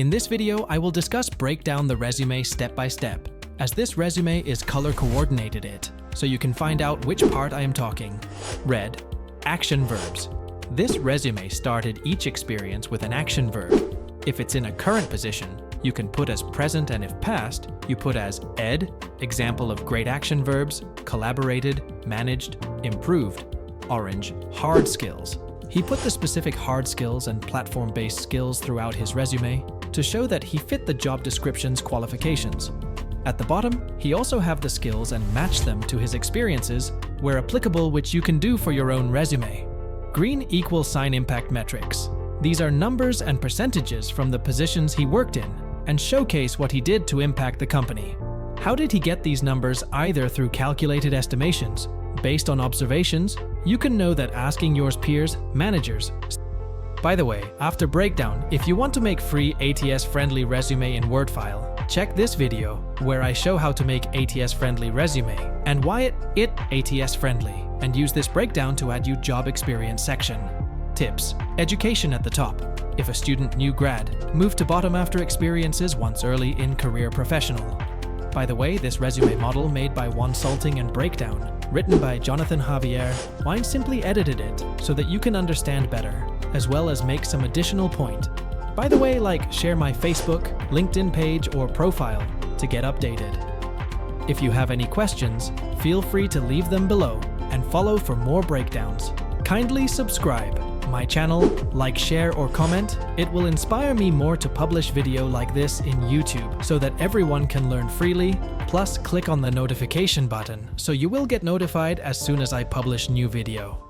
In this video, I will break down the resume step by step, as this resume is color coordinated so you can find out which part I am talking. Red, action verbs. This resume started each experience with an action verb. If it's in a current position, you can put as present, and if past, you put as ed, example of great action verbs, collaborated, managed, improved. Orange, hard skills. He put the specific hard skills and platform-based skills throughout his resume to show that he fit the job description's qualifications. At the bottom, he also have the skills and match them to his experiences where applicable, which you can do for your own resume. Green equals sign impact metrics. These are numbers and percentages from the positions he worked in and showcase what he did to impact the company. How did he get these numbers? Either through calculated estimations, based on observations. You can know that asking your peers, managers. By the way, after breakdown, if you want to make free ATS Friendly Resume in Word file, check this video where I show how to make ATS Friendly Resume and why it ATS Friendly, and use this breakdown to add you job experience section. Tips. Education at the top. If a student new grad, move to bottom after experiences once early in career professional. By the way, this resume model made by One Salting and Breakdown, written by Jonathan Javier, Wine simply edited it so that you can understand better, as well as make some additional point. By the way, share my Facebook, LinkedIn page or profile to get updated. If you have any questions, feel free to leave them below and follow for more breakdowns. Kindly subscribe my channel, share or comment. It will inspire me more to publish video like this in YouTube so that everyone can learn freely. Plus, click on the notification button so you will get notified as soon as I publish new video.